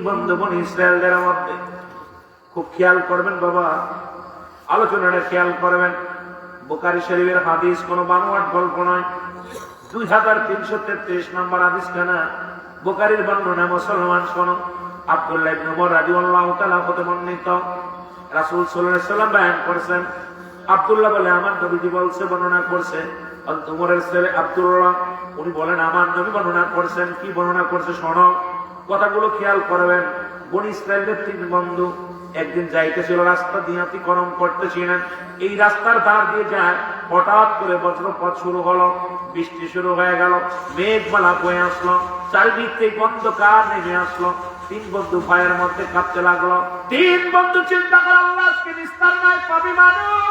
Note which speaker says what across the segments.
Speaker 1: বন্ধু বনি ইসরায়েলদের মধ্যে। খুব খেয়াল করবেন বাবা, আলোচনাটা খেয়াল করবেন। বুখারী শরীফের হাদিস, কোন বানোয়াট গল্প নয়। 2333 নম্বর হাদিস খানা, বুখারীর বর্ণনা। মুসলমান শোনো, আব্দুল্লাহ ইবনে উমর রাদিয়াল্লাহু তাআলা হতে বর্ণিত, রাসূল সাল্লাল্লাহু আলাইহি ওয়াসাল্লাম বয়ান করেছেন। আব্দুল্লাহ বলে, আমার নবীজি বলছে, বর্ণনা করছে। উমরের ছেলে আব্দুল্লাহ, উনি বলেন আমার নবী বর্ণনা করছেন। কি বর্ণনা করছে শোনো, কথাগুলো খেয়াল করবেন। বনি ইসরায়েলের 3 বন্ধু একদিন যাইতেছিল, রাস্তা দিয়ে অতিক্রম করতেছিলেন। এই রাস্তার ধার দিয়ে যায়, হঠাৎ করে বজ্রপাত শুরু হলো, বৃষ্টি শুরু হয়ে গেল, মেঘমালা বয়ে আসলো, চারিদিক থেকে অন্ধকার নেমে আসলো। 3 বন্ধু পায়ের মধ্যে কাঁপতে লাগলো। 3 বন্ধু চিন্তা করে, আল্লাহ আজকে নিস্তার নাই পাবি মানুষ,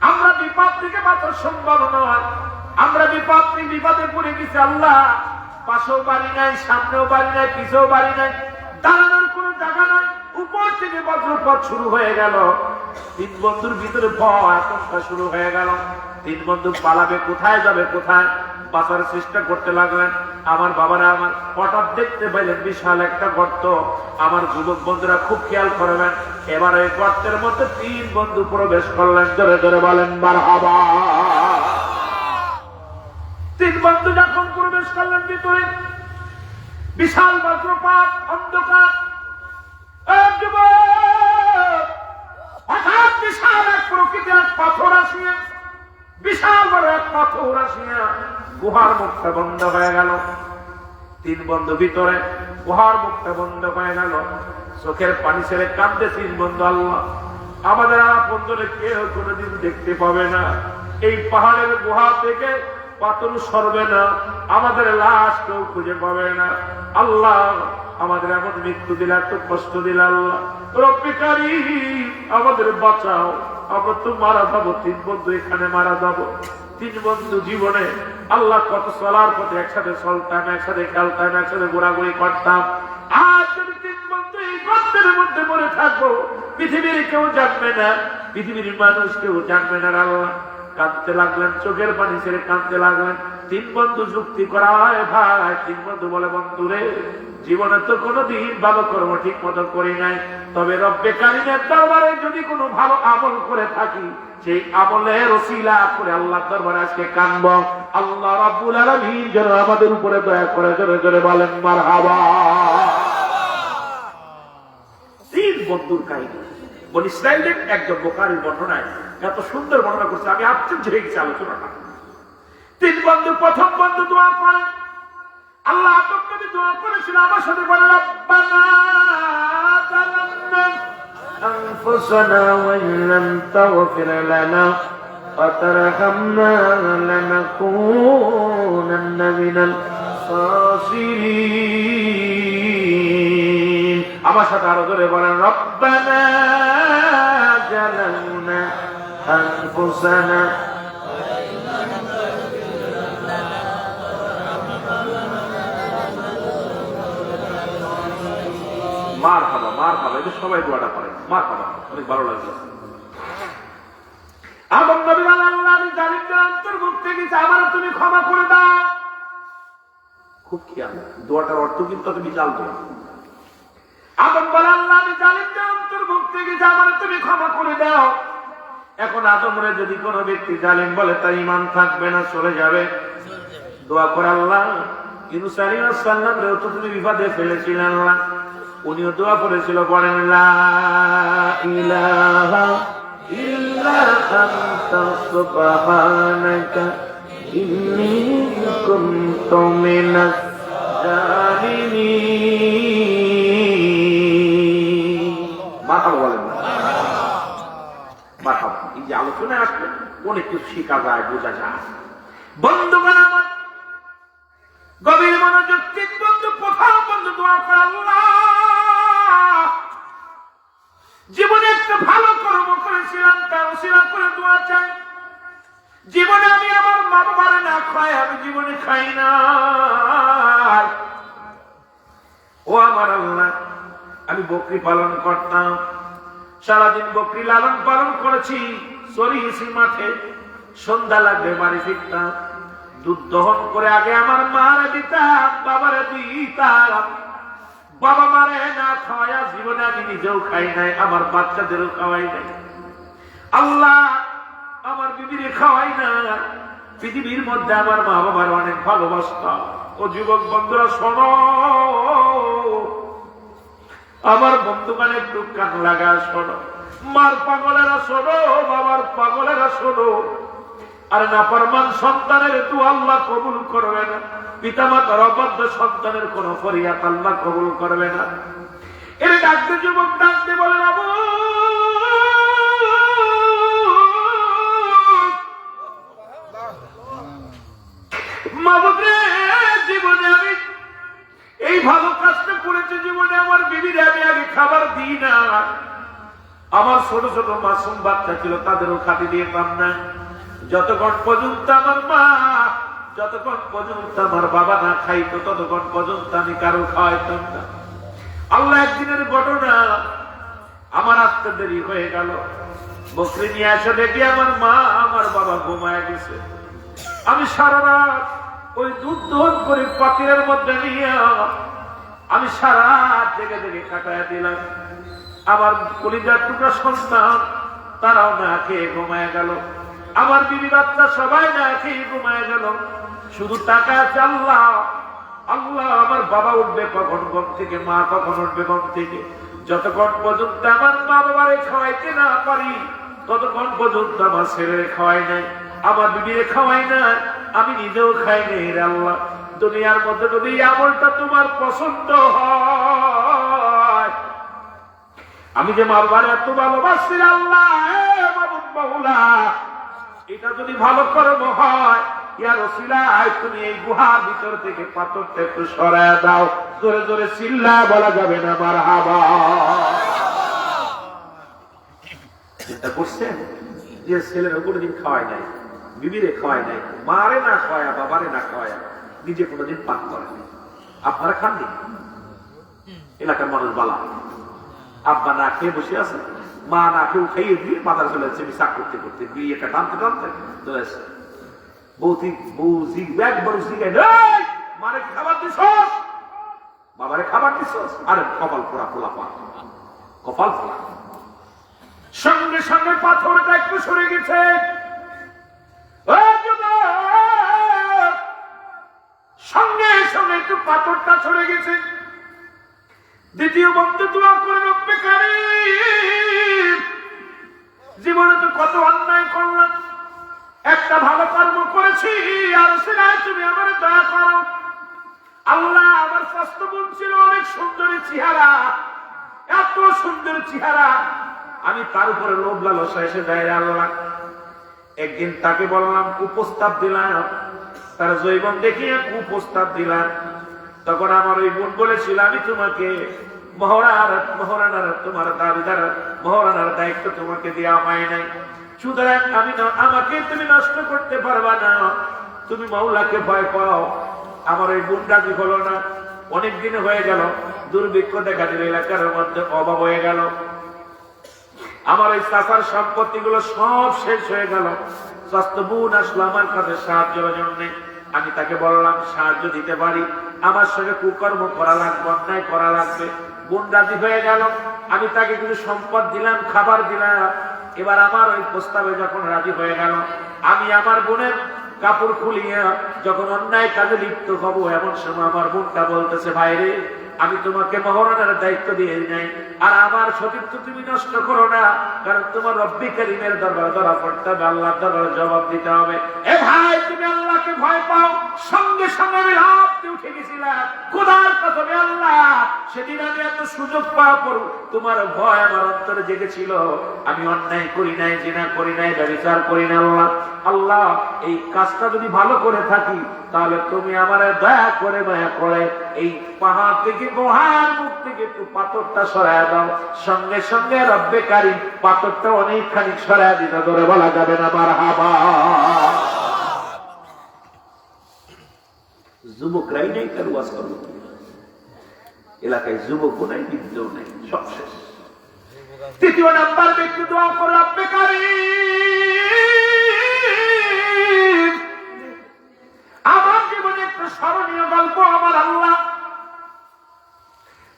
Speaker 1: আমরা বিপদ থেকে বাঁচার সম্ভব নয়, আমরা বিপদে পড়ে গেছি। আল্লাহ, পাশেও বাড়ি নাই, সামনেও বাড়ি নাই, পিছেও বাড়ি নাই, দাঁড়ানোর কোনো জায়গা নাই। উপর থেকে বজ্রপাত শুরু হয়ে গেল। 3 বন্ধুর ভিতরে ভয়, আতঙ্ক শুরু হয়ে গেল। 3 বন্ধু পালাবে, কোথায় যাবে, কোথায় বাঁচার চেষ্টা করতে লাগলেন। আমার বাবারা আমার হঠাৎ দেখতে পাইলেন বিশাল একটা গর্ত। আমার যুবক বন্ধুরা খুব খেয়াল করবেন। এবার এই গর্তের মধ্যে 3 বন্ধু প্রবেশ করলেন। ধরে ধরে বলেন মারহাবা। 3 বন্ধু যখন প্রবেশ করলেন ভিতরে, বিশাল বজ্রপাত, অন্ধকার। হঠাৎ বিশাল এক প্রকৃতির পাথর আসিয়া, বিশাল বড় এক পাথর আসিয়া গুহার মুখটা বন্ধ হয়ে গেল। 3 বন্ধু ভিতরে, গুহার মুখটা বন্ধ হয়ে গেল। চোখের পানি ছেড়ে কাঁদতে 3 বন্ধু, আল্লাহ আমাদের আপনজনে কেউ কোনোদিন দেখতে পাবে না, এই পাহাড়ের গুহা থেকে পাথর সরবে না, আমাদের লাশ কেউ খুঁজে পাবে না। আল্লাহ আমাদের এমন মৃত্যু দিলে, এত কষ্ট দিলে, আল্লাহ রব্বে কারীম আমাদের বাঁচাও, আমরা তো মারা যাবো। 3 বন্ধু এখানে মারা যাবো। 3 বন্ধু জীবনে আল্লাহ কত চলার পথে একসাথে চলতাম, একসাথে খেলতাম, একসাথে ঘোরাঘুরি করতাম। আর যদি 3 বন্ধু এই গর্তের মধ্যে মরে থাকবো, পৃথিবীর কেউ জানবে না, পৃথিবীর মানুষ কেউ জানবে না। আল্লাহ কাঁদতে লাগলেন, চোখের পানি ছেড়ে কাঁদতে লাগলেন। 3 বন্ধু যুক্তি করা হয়, ভাই 3 বন্ধু বলে, বন্ধু রে, জীবনে তো কোনোদিন ভালো কর্ম ঠিক মতো করি নাই, তবে রব্বে কারীমের দরবারে যদি কোনো ভালো আমল করে থাকি, সেই আমলের ওসিলা করে আল্লাহর দরবারে আজকে কাঁদব। আল্লাহ রাব্বুল আলামিন যেন আমাদের উপরে দয়া করে। জোরে জোরে বলেন মারহাবা। 3 বন্ধুর কাহিনী বনি ইসরাইলের একজন বুখারীর বর্ণনায় এত সুন্দর বর্ণনা করছে, আমি আশ্চর্য হয়ে গেছি আলোচনাটা। 3 বন্ধু, প্রথম বন্ধু দোয়া করেন, আল্লাহ আপনাকে দোয়া করেছিল, আমার সাথে বলেন, রব্বানা যালামনা আনফুসানা ওয়া ইল্লাম তাগফির লানা ওয়া তারহামনা লানাকুনান্না মিনাল খাসিরিন। আমার সাথে আরো জোরে বলেন, রব্বানা যালামনা আনফুসানা মারহাবা। মারহাবা, এটা সবাই দোয়াটা করেন, মারহাবা, অনেক ভালো লাগলো। আদম নবী বলেন, আল্লাহ আমি জালিমদের অন্তর্ভুক্ত গেছি, আমার তুমি ক্ষমা করে দাও। খুব খেয়াল, দোয়াটার অর্থ কিন্তু তুমি জানতো। আদম বলে, আল্লাহ আমি জালিমদের অন্তর্ভুক্ত গেছি, আমার তুমি ক্ষমা করে দাও। এখন আদমরে যদি কোনো ব্যক্তি জালিম বলে, তার ঈমান থাকবে না, চলে যাবে। দোয়া করে, আল্লাহ ইউনূস আলাইহিস সালাম রে তো তুমি বিপদে ফেলেছিলেন, আল্লাহ উনিও দোয়া করেছিল, বলেন লা ইলাহা ইল্লা আনতা সুবহানাকা ইন্নী কুনতু মিনাজ জালিমিন। মারহাবা বলেন, মারহাবা। এই যে আলোচনায় আসলে অনেক কিছু শেখা যায়, বোঝা যায়। বন্ধুগণ আমার, গভীর মনোযোগ। 3 বন্ধু, প্রথম বন্ধু দোয়া করে, আল্লাহ জীবনে একটা ভালো কর্ম করেছিলাম, তার ওসিলা করে দোয়া চাই। জীবনে আমি আমার মা বাবার না খাই, আমি জীবনে খাই না। ও আমার আল্লাহ, আমি বকরি পালন করতাম, সারাদিন বকরি লালন পালন করেছি, চড়িয়েছি মাঠে, সন্ধ্যা লাগবে বাড়ি ফিরতাম। দুধ দহন করে আগে আমার মারে দিতাম, বাবারে দিতাম। বাবা মারে না খাওয়াইয়া জীবনে আমি নিজেও খাই নাই, আমার বাচ্চাদেরও খাওয়াই নাই। আল্লাহ আমার বিবিরে খাওয়াই না। পৃথিবীর মধ্যে আমার মা বাবার অনেক ভালোবাসতাম। ও যুবক বন্ধুরা শোনো, আমার বন্ধুগণ একটু কান লাগা শোনো। মার পাগলেরা শোনো, বাবার পাগলেরা শোনো। আর নাফরমান সন্তানের তো আল্লাহ কবুল করবে না। পিতামাতার অবাধ্য সন্তানের কোন ফরিয়াদ আল্লাহ কবুল করবে না। এর ডাকতে যুবক ডাকতে বলেন, আবু মাবুদরে, জীবনে আমি এই ভালো কাজটা করেছি, জীবনে আমার বিবিরে আমি আগে খাবার দিই না। আমার ছোট ছোট মাসুম বাচ্চা ছিল, তাদেরও খাতি দিতাম না। যতক্ষণ পর্যন্ত আমার মা, যতক্ষণ পর্যন্ত আমার বাবা না খাইতো, ততক্ষণ পর্যন্ত আমি কারো খাওয়াইতাম না। আল্লাহ একদিনের ঘটনা, আমার আসতে দেরি হয়ে গেল। বকরি নিয়ে এসে দেখি আমার মা আমার বাবা ঘুমায় গেছে। আমি সারা রাত ওই দুধ দহন করে পাতিলের মধ্যে নিয়ে আমি সারা রাত জেগে জেগে কাটায় দিলাম। আমার কলিজার টুকরা সন্তান তারাও না খেয়ে ঘুমায় গেল। আমার বিবি বাচ্চা সবাই না খেয়ে ঘুমায় গেল। শুধু টাকা আছে আল্লাহ, আল্লাহ আমার বাবা উঠবে কখন ঘুম থেকে, মা কখন উঠবে ঘুম থেকে। যতক্ষণ পর্যন্ত আমার মা বাবারে খাওয়াইতে না পারি, ততক্ষণ পর্যন্ত আমার ছেলে খাওয়াই নাই, আমার বিবিরে খাওয়াই না, আমি নিজেও খাই নাই। রে আল্লাহ, দুনিয়ার মধ্যে যদি এই আমলটা তোমার পছন্দ হয়, আমি যে মা বাবার এত ভালোবাসি আল্লাহ, মাবুদ মাওলা, এটা যদি ভালো কর্ম হয়, ইয়া রাসূলুল্লাহ, তুমি এই গুহার ভিতর থেকে পাথরটা একটু সরায় দাও। জোরে জোরে চিল্লা বলা যাবে না মারহাবা। চিন্তা করছেন যে ছেলের কোনোদিন খাওয়াই নাই, বিবিরে খাওয়াই নাই, মারে না খাওয়ায়া, বাবারে না খাওয়ায়া, নিজে কোনোদিন পাক করেন। আপনারা খাননি? এলাকার মানুষ বালা, আব্বা না খেয়ে বসে আছে, মা না কেউ খাইয়ে দিয়ে মাথার চলে যাচ্ছে চাক করতে করতে, বিয়েটা টানতে টানতে চলে আসছে। বউ জিগবে, একবার জিগাই, মারে খাবার দিস, বাবারে খাবার দিস, আরে কপাল পোড়া পোলা পা, কপাল পোড়া। সঙ্গে সঙ্গে পাথরটা একটু সরে গেছে। সঙ্গে সঙ্গে একটু পাথরটা সরে গেছে। দ্বিতীয় বন্ধু দোয়া করে, রব্বে কারীম, জীবনে তো কত অন্যায় করলাম, একটা ভালো কর্ম করেছি, আর সেটা তুমি আমার দয়া করো। আল্লাহ, আমার স্বাস্থ্য বোন ছিল, অনেক সুন্দরী চেহারা, এত সুন্দর চেহারা, আমি তার উপরে লোভ লালসা এসে দেয়। আল্লাহ, একদিন তাকে বললাম, কুপ্রস্তাব দিলাম, তার জৈবন দেখিয়ে কুপ্রস্তাব দিলাম। তখন আমার ওই বোন বলেছিল, আমি তোমাকে মহারানার তোমার দাবিদার মহারানার দায়িত্ব তোমাকে দেওয়া হয় নাই, সুতরাং আমাকে তুমি নষ্ট করতে পারবা না, তুমি মাওলাকে ভয় পাও। আমার ওই বোন রাজি হলো না। অনেকদিন হয়ে গেল, দুর্ভিক্ষ দেখা দিল, এলাকার মধ্যে অভাব হয়ে গেল, আমার ওই চাচার সম্পত্তি গুলো সব শেষ হয়ে গেল। স্বাস্থ্য বোন আসলো আমার কাছে সাহায্যের জন্য। আমি তাকে বললাম, সাহায্য দিতে পারি, আমার সঙ্গে কুকর্ম করা লাগবে, অন্যায় করা লাগবে। বোন রাজি হয়ে গেল। আমি তাকে কিছু সম্পদ দিলাম, খাবার দিলাম। এবার আমার ওই প্রস্তাবে যখন রাজি হয়ে গেল, আমি আমার বোনের কাপড় খুলিয়ে যখন অন্যায় কাজে লিপ্ত হব, এমন সময় আমার বোনটা বলতেছে, ভাইরে, আমি তোমাকে মহারানার দায়িত্ব দিয়ে নাই, আর আমার সতীত্ব তুমি নষ্ট করো না, কারণ তোমার রব্বি কারীমের দরবারে ধরা পড়তে হবে, আল্লাহর দরবারে জবাব দিতে হবে। এ ভাই, তুমি আল্লাহকে ভয় পাও। সঙ্গে সঙ্গে আমি লাফ দিয়ে উঠে গেছিলাম, খোদার কসমে আল্লাহ, সেদিন আমি এত সুযোগ পাওয়া পড়ো, তোমার ভয় আমার অন্তরে জেগেছিল। আমি অন্যায় করি নাই, জিনা করি নাই, ব্যভিচার করি না। আল্লাহ, এই কাজটা যদি ভালো করে থাকি, তাহলে তুমি আমার দয়া করে এই পাহাড় থেকে, গুহার মুখ থেকে একটু পাথরটা সরায় দাও। সঙ্গে সঙ্গে রব্বে কারীম পাথরটা অনেকখানি সরায় দিতে, ধরে বলা যাবে না মারহাবা। যুবকরাই নেই, তার ওয়াজ করবো, এলাকায় যুবকও নাই, বৃদ্ধও নাই, সব শেষ। তৃতীয় নাম্বার ব্যক্তি দোয়া করে, রব্বে কারীম, প্রকল্প আমার আল্লাহ।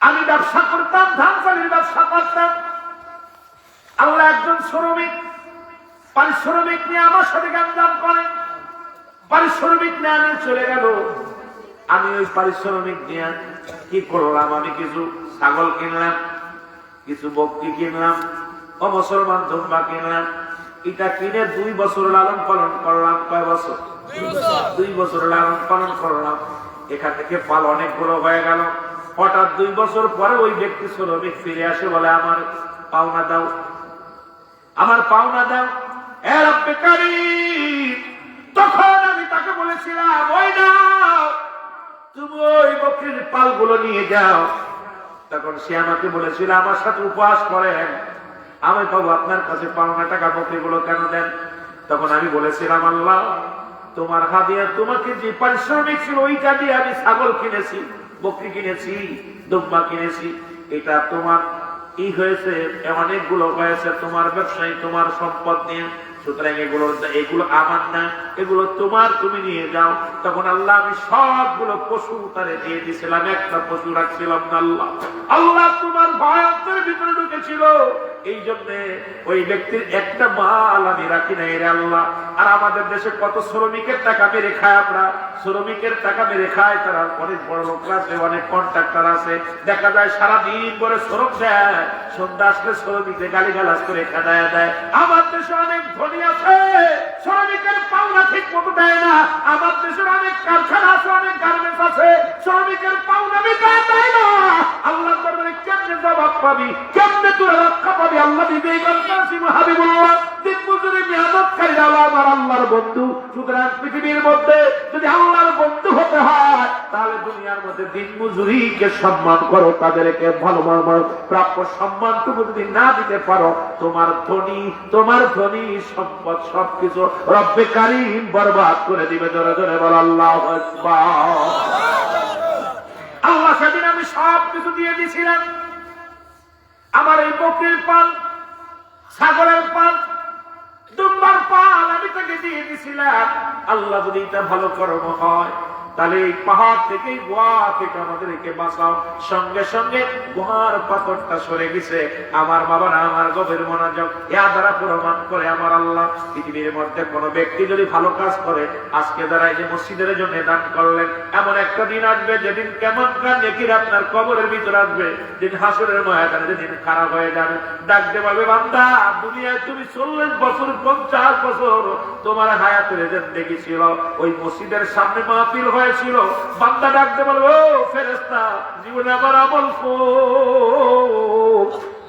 Speaker 1: আমি ব্যবসা করতাম, ধান চালের ব্যবসা করতাম। আল্লাহ একজন শ্রমিক পারিশ্রমিক নিয়ে আমার সাথে গাঞ্জাম করে, পারিশ্রমিক নিয়ে আমি চলে গেল। আমি ওই পারিশ্রমিক নিয়ে কি করলাম, আমি কিছু ছাগল কিনলাম, কিছু বকরি কিনলাম, ও মুসলমান দুম্বা কিনলাম। এটা কিনে 2 বছর লালন পালন করলাম। কয় বছর? 2 বছর লালন পালন করলাম। এখান থেকে পাল অনেকগুলো হয়ে গেল। হঠাৎ 2 বছর পরে ওই ব্যক্তি শ্রমিক ফিরে আসে, বলে আমার পাওনা দাও, আমার পাওনা দাও। তখন আমি তাকে বলেছিলাম, ওই নাও, তুমি ওই বকরির পালগুলো নিয়ে যাও। তখন সে আমাকে বলেছিল, আমার সাথে উপহাস করেন, আমি পাবো আপনার কাছে পাওনা টাকা, বকরিগুলো কেন দেন? তখন আমি বলেছিলাম, আল্লাহ তোমার হাদিয়া, তোমাকে যে পারিশ্রমিক ছিল ওইটা দিয়ে আমি ছাগল কিনেছি, বকরি কিনেছি, দুম্বা কিনেছি। এটা তোমার কি হয়েছে, অনেকগুলো হয়েছে তোমার ব্যবসায়ী, তোমার সম্পদ নিয়ে, সুতরাং এগুলো আমার না, এগুলো তোমার, তুমি নিয়ে যাও। তখন আল্লাহ আমি সবগুলো পশু তারে দিয়ে দিয়েছিলাম, একটা পশু রাখছিলাম না। আল্লাহ আল্লাহ তোমার ভয়ঙ্কর ভিতরে ঢুকেছিল, এই জন্য ওই ব্যক্তির একটা মাল আমি রাখি নাই রে আল্লাহ। আর আমাদের দেশে কত শ্রমিকের টাকা মেরে খায়, আমরা শ্রমিকের টাকা মেরে খায়, তারা অনেক বড় লোক আছে, অনেক কন্ট্রাক্টর আছে, দেখা যায় সারাদিন করে শ্রম দেয়, সন্ধ্যা আসলে শ্রমিকদের গালিগালাজ করে খেদায় দেয়। আমার দেশে অনেক ধনী আছে, শ্রমিকের পাওনা ঠিক মতো দেয় না। আমার দেশের অনেক কারখানা আছে, অনেক গার্মেন্টস আছে, শ্রমিকের পাওনা মিটায় দেয় না। আল্লাহ দরবারে কেমনে জবাব পাবি, কেমনে তোরা রক্ষা পাবি? আল্লাহ দিবে হাবিবুল্লাহ, দিন মজুরি মেহনতকারী আমার আল্লাহর বন্ধু। সুতরাং পৃথিবীর মধ্যে যদি আল্লাহর বন্ধু হতে হয়, তাহলে দুনিয়ার মধ্যে দিন মজুরিকে সম্মান করো, তাদেরকে ভালো প্রাপ্য সম্মানটুকু যদি না দিতে পারো, তোমার ধনী সম্পদ সবকিছু রব্বে কারীম বরবাদ করে দিবে। জোরে জোরে বল আল্লাহু আকবার। আল্লাহ সেদিন আমি সবকিছু দিয়ে দিয়েছিলাম, আমার এই বকরির পাল, ছাগলের পাল, দুম্বার পাল আমি তাকে দিয়ে দিয়েছিলাম। আল্লাহ যদি এটা ভালো কর্ম হয়, তাহলে এই পাহাড় থেকে, গুহা থেকে আমাদেরকে বাঁচাও। সঙ্গে সঙ্গে গুহার পাথরটা সরে গেছে। আমার বাবারা, আমার গভীর মনোযোগ, ইয়া দ্বারা প্রমাণ করে আমার আল্লাহ, পৃথিবীর মধ্যে কোন ব্যক্তি যদি ভালো কাজ করে, আজকে দ্বারা এই যে মসজিদের জন্য দান করলেন, এমন একটা দিন আসবে যেদিন কেমন নেকির আপনার কবরের ভিতর আসবে, যেদিন হাসরের ময়দানে যেদিন খারাপ হয়ে যাবে, ডাকতে পারবে, বান্দা দুনিয়ায় তুমি 40 বছর 50 বছর তোমার হায়াতের জিন্দেগি ছিল, ওই মসজিদের সামনে মাহফিল হয়েছিল, বান্দা ডাকতে বলবে, ও ফেরেশতা, জীবনে আমার আমল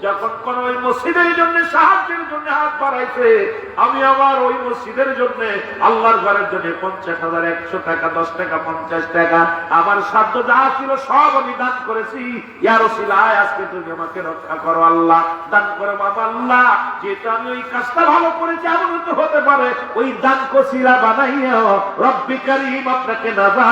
Speaker 1: যখন কোন ওই মসজিদের জন্য সাহায্যের জন্য হাত বাড়াইছে, আমি আমার ওই মসজিদের জন্য, আল্লাহর ঘরের জন্য 50,000, 100 টাকা, 10 টাকা, 50 টাকা, আমার সাধ্য যা ছিল সব আমি দান করেছি। ইয়া রাসূলুল্লাহ, আজকে তুমি আমাকে রক্ষা করো আল্লাহ, দান করো বাবা আল্লাহ, যেটা আমি ওই কাজটা ভালো করেছি, এমন তো হতে পারে ওই দান কসিলা বানাইয়া রব্বে কারীম আপনাকে নাজাত